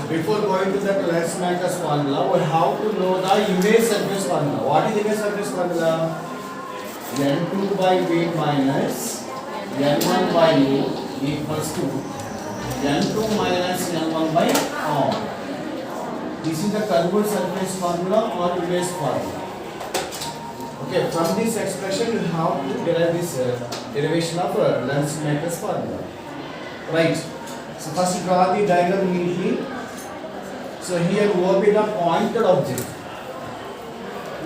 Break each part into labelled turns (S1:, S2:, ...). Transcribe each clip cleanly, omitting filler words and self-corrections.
S1: Before going to that Lensmaker's formula, we have to know the image surface formula. What is image surface formula? N2 by V minus N1 by U equals to N2 minus N1 by R. This is the curved surface formula or image formula. Okay, from this expression you have to derive this derivation of Lensmaker's formula. Right. So first draw the diagram neatly. So here O be the pointed object.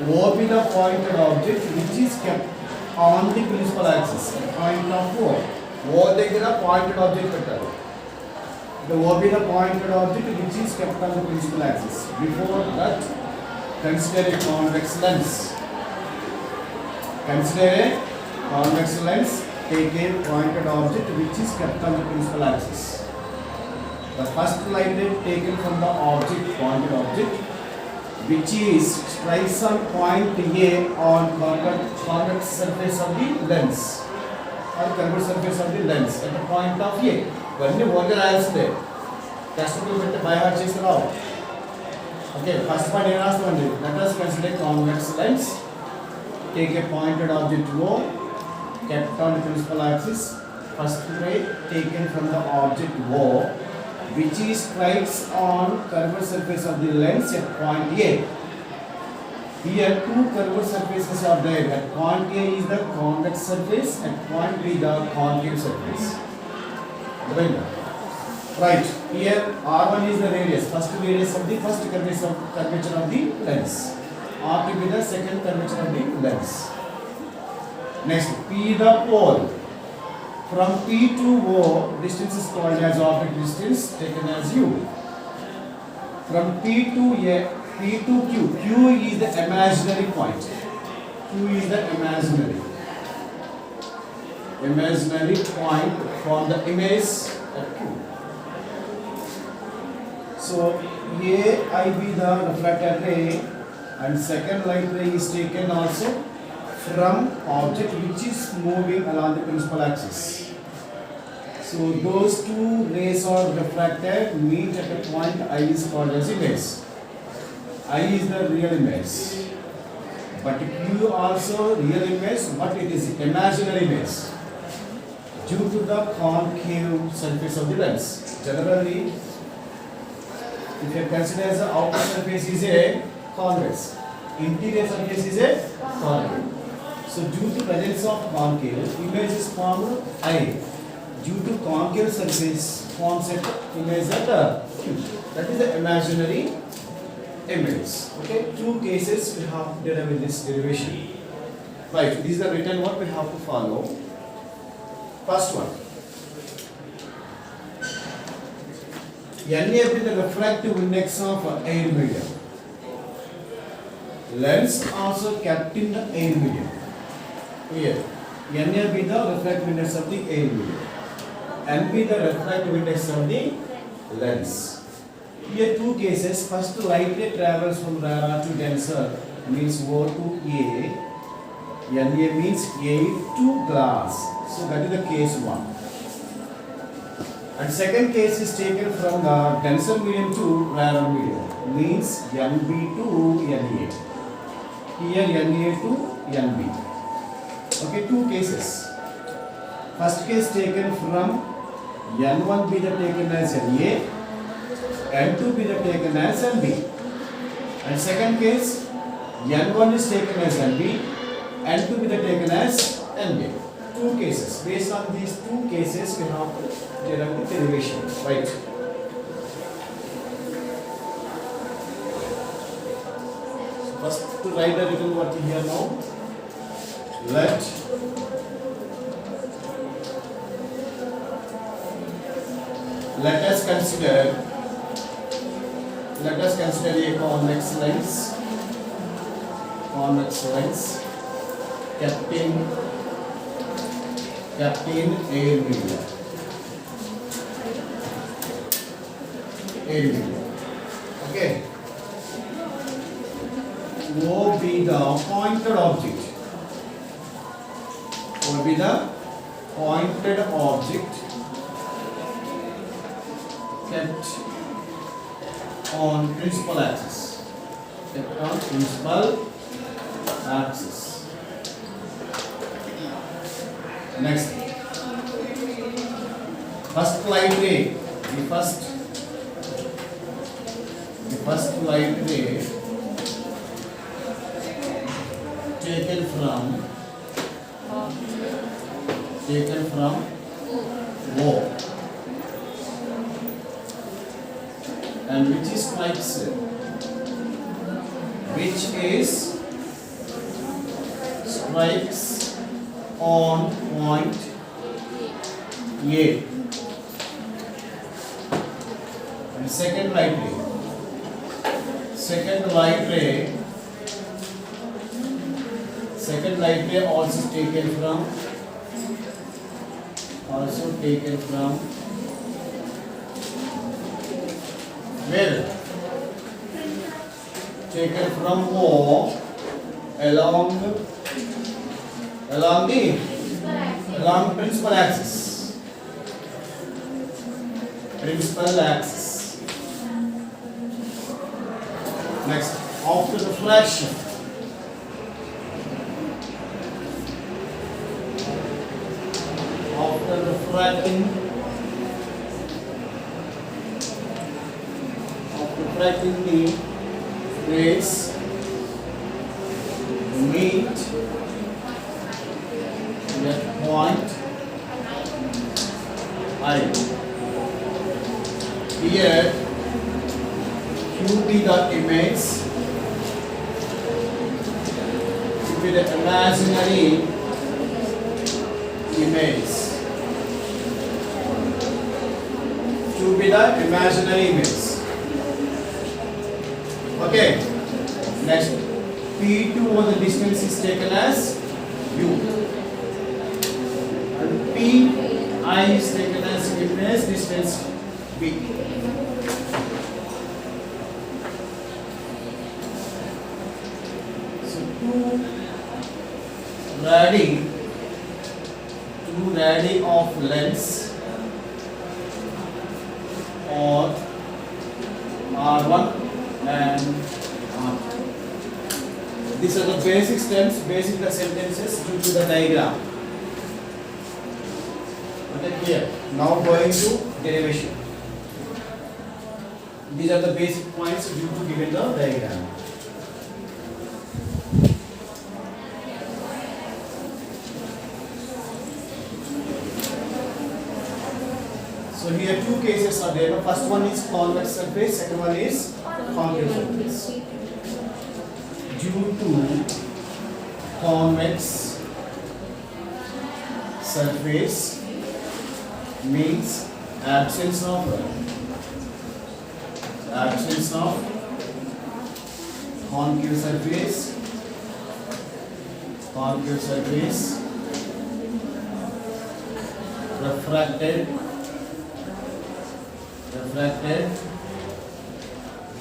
S1: O be the pointed object which is kept on the principal axis. Point of O. O దగ్గర pointed object పెట్టాలి. The O be the pointed object which is kept on the principal axis. Before that, consider a convex lens. Consider a convex lens. Take a pointed object which is kept on the principal axis. The first light ray taken from the object, pointed object, which is strikes on point A on convex surface of the lens or curved surface of the lens at the point of A. When you work the test by heart chase now. Okay, first point here is let us consider convex lens. Take a pointed object O kept on the principal axis. First ray taken from the object O, which is strikes on curved surface of the lens at point A. Here two curved surfaces are there. At point A is the convex surface, at point B the concave surface. Right. Here R1 is the radius, first radius of the first curvature of the lens. R2 be the second curvature of the lens. Next, P the pole. From P to O, distance is called as object distance, taken as U. From P to Q, Q is the imaginary point. Q is the imaginary point for the image at Q. So I be the refracted ray and second light ray is taken also from object which is moving along the principal axis. So those two rays are refracted, meet at a point I is called as image. I is the real image. But Q also real image, but it is imaginary image due to the concave surface of the lens. Generally, if you consider as the outer surface is a convex, interior surface is a concave. So due to presence of concave, image is formed I. Due to concave surface forms an image at Q. That is the imaginary image. Okay, two cases we have to derive in this derivation. Right, this is the written one we have to follow. First one. NA be the refractive index of air medium. Lens also kept in the air medium. Here, NA be the refractive index of the air medium. N be the refractive index of the lens. Here two cases. First, light ray travels from rarer to denser, means O to A. NA means air to glass. So that is the case one. And second case is taken from the denser medium to rarer medium, means NB to NA. Here NA to NB. Okay, two cases. First case taken from N1 be the taken as NA, N2 be the taken as NB. And second case, N1 is taken as NB, N2 be the taken as NB. Two cases. Based on these two cases, we have to derive the derivation. Right. First, to write the written word here now. Let us consider a convex lens kept in air medium. Okay. O be the pointed object. kept on principal axis. Kept on principal axis. Next, first light ray. The first light ray taken from O, and which strikes on point A. And second light ray also taken from where? Taken from O along principal axis. Next, after refraction, refracting the rays meet at point I. Here Q be the image, the imaginary image. Q be the imaginary image. Okay. Next, P2 was the distance is taken as U, and Pi is taken as image distance B. So two radii of lens or R1 and R2. These are the basic sentences due to the diagram. Okay, clear. Now going to derivation. These are the basic points due to given the diagram. So here two cases are there. The first one is convex surface, second one is concave surface. Due to convex surface means absence of concave surface, refracted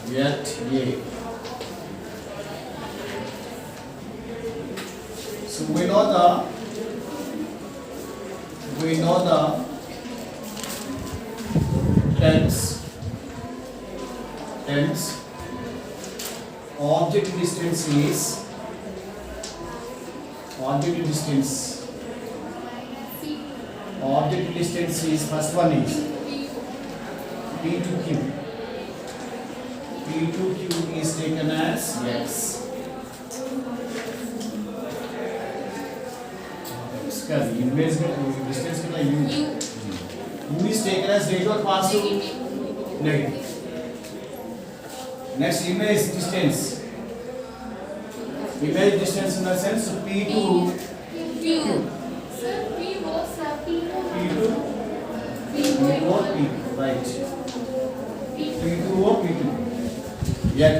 S1: yet A. So we know the tense object distance is first one is P to Q. P to Q is taken as X. Image distance U. U is taken as negative or positive? Negative. Next, image distance in the sense P to Q. P2, right. P2 or P2. X.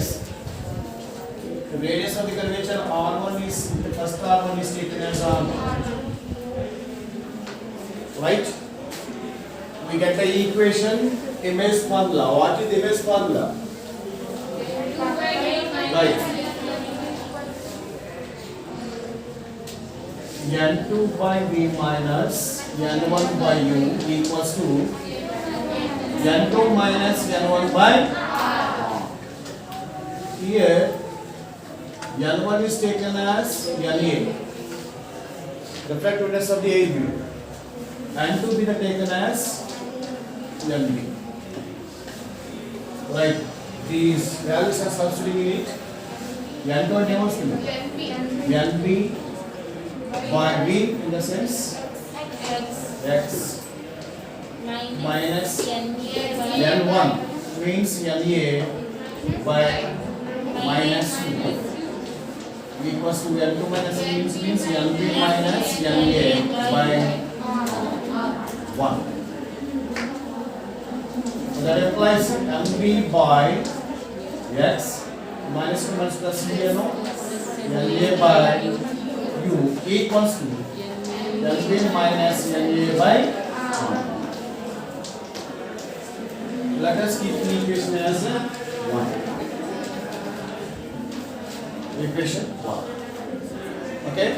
S1: The radius of the curvature R1 is, the first R1 is taken as R1. Right? We get the equation image formula. What is the image formula? Right. N2 by V minus N1 by U equals to N2 minus N1 by R. here N1 is taken as NA, refractiveness of the air beam, and to be taken as NB. Right, these values are substituting in it. N2 and NB by B in the sense X minus N1 means NA by minus 2 equals to N2 minus N means NB minus NA by 1. So that implies NB by X minus 2 minus plus no NA by U equals to NB minus NA by 1. Let us keep the equation as 1. Equation 1. Okay?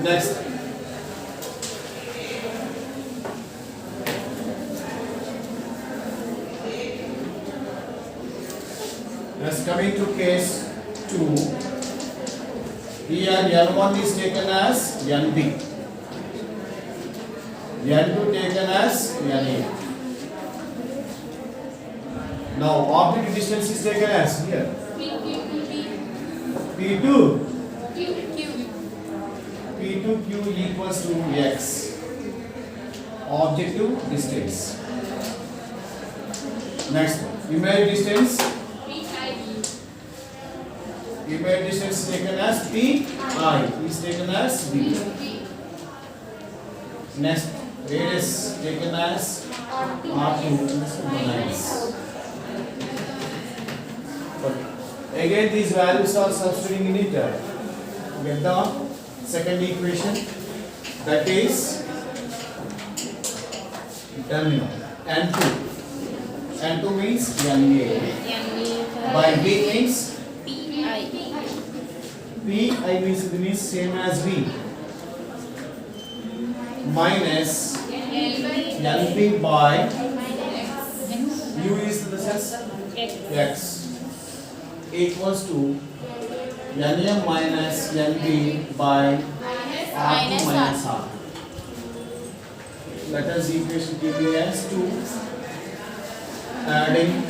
S1: Next. Let's coming to case 2. Here N1 is taken as NB. N2 taken as NA. Now object distance is taken as here P2 P2Q equals to X, objective distance. Next one, image distance is taken as PI is taken as B. Next, radius taken as R2 minus. But again these values are substituting in it. Get the second equation, that is terminal N2. N2 means NA by B means PI means same as B minus NB by U is the sense X equals to NA minus NB by R2 minus R. Let us equation keeping as 2, adding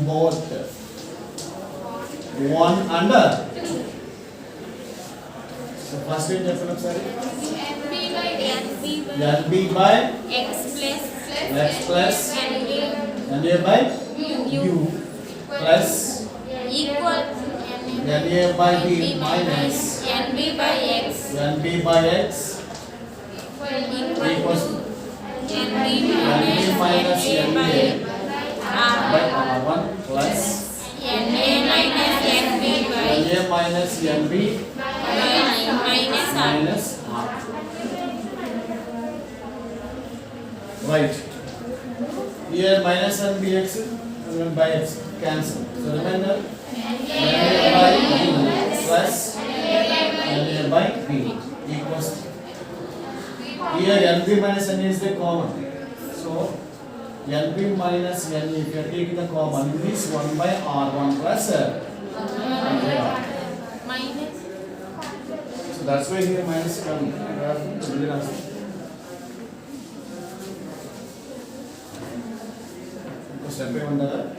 S1: both 1 under 2. So first in definite sorry NB by X plus NA by U plus
S2: equal
S1: NA by B minus
S2: NB by X
S1: equals to
S2: NB
S1: minus
S2: NA
S1: NA by
S2: by
S1: R1 plus
S2: NA minus NB by
S1: NA minus NB
S2: minus R.
S1: minus R. Right. Here minus and bx and by x cancel. So remember NA by U plus NA by B equals to. Here NB minus NA is the common. So NB minus NA, if you are taking the common, it is 1 by R1 plus R.
S2: Minus.
S1: So that's why here minus come. Step by one another.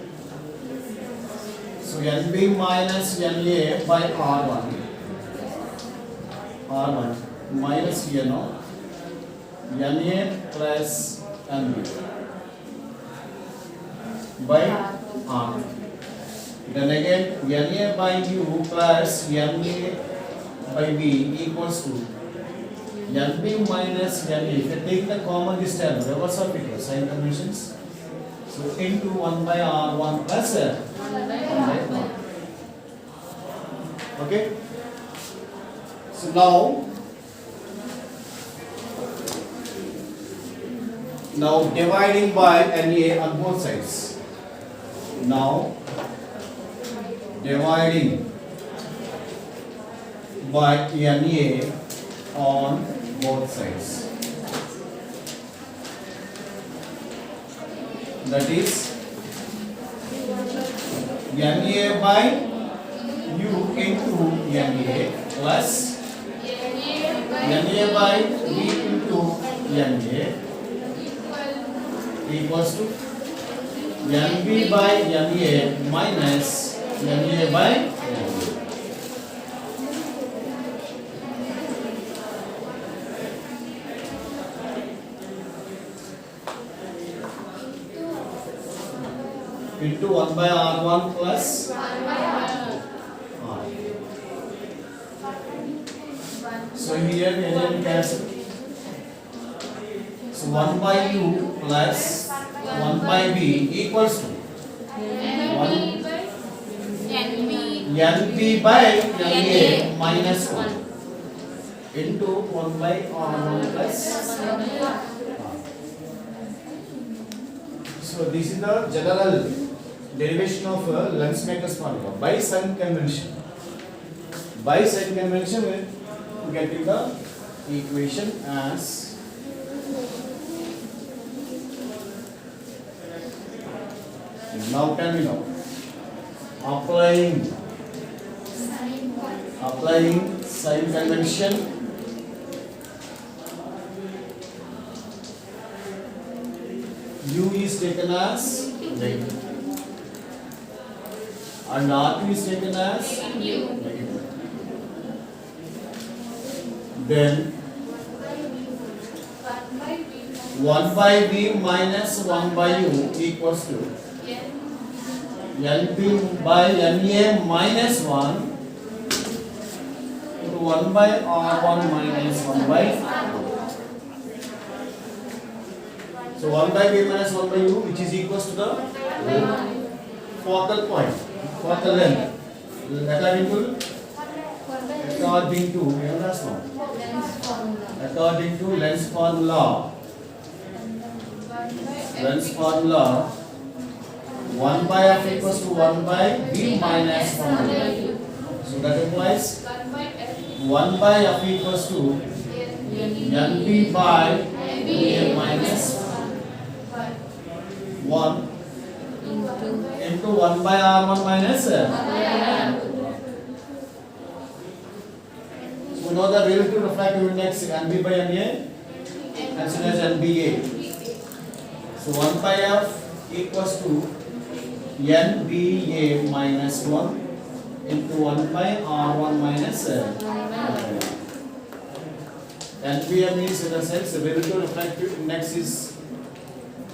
S1: So NB minus NA by R1 minus here no NA plus NB by R. Then again NA by U plus NA by B equals to NB minus NA. If you take the common this term, reverse of it, sign conventions. So into 1 by R1 plus 1 by R. Okay. So now dividing by NA on both sides. Now dividing by NA on both sides. that is NA by U into NA plus NA by V into NA equals to NB by NA minus NA by NA. Into 1 by R1 plus R. So here we can cancel. So 1 by U plus 1 by V equals to 1 NB by NA minus 1 into 1 by R1 plus. So this is the general derivation of Lensmaker's formula by sign convention. By sign convention we get the equation as now can we know applying sign convention U is taken as negative and R2 is taken as negative. Then 1 by V minus 1 by U equals to NB by NA minus 1 into 1 by R1 minus 1 by R2. So 1 by V minus 1 by U, which is equals to the focal point, focal length, according to lens formula, 1 by F equals to 1 by V minus 1 by U. So that implies 1 by F equals to NB by A minus 1 into 1 by R1 minus. So we know the relative refractive index NB by NA, considered as NBA. So 1 by F equals to NBA minus 1 into 1 by R1 minus. NBM means in a sense the relative refractive index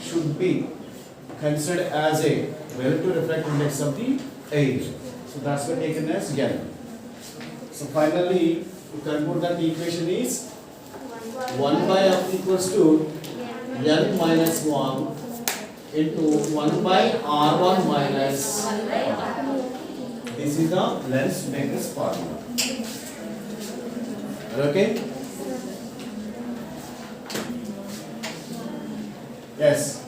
S1: should be considered as a relative refractive index of the air. So that's what taken as N. So finally, to conclude that the equation is 1 by F equals to N minus 1 into 1 by R1 minus 1. This is the Lensmaker's formula. Okay? Yes.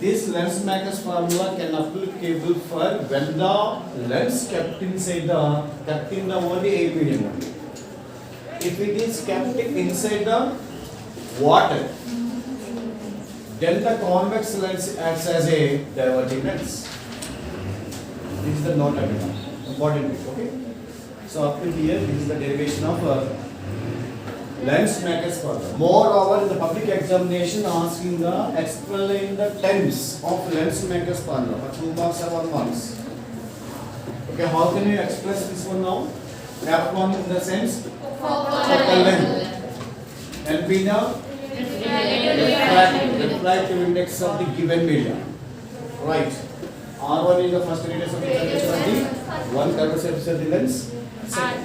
S1: This Lensmaker's formula can applicable for when the lens kept in the only air medium only. If it is kept inside the water, then the convex lens acts as a diverging lens. This is the note important bit, okay? So up to here, this is the derivation of Lensmaker's formula. Moreover, in the public examination, asking explain the terms of Lensmaker's formula for 2 marks or 1 marks. Okay, how can you express this one now? F1 in the sense focal length, and B now refractive index of the given medium. Right. R1 is the first radius of the curvature of the one curvature surface of the lens. Second.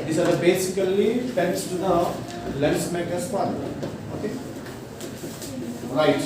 S1: These are basically terms to the Lensmaker's formula. Okay. Right.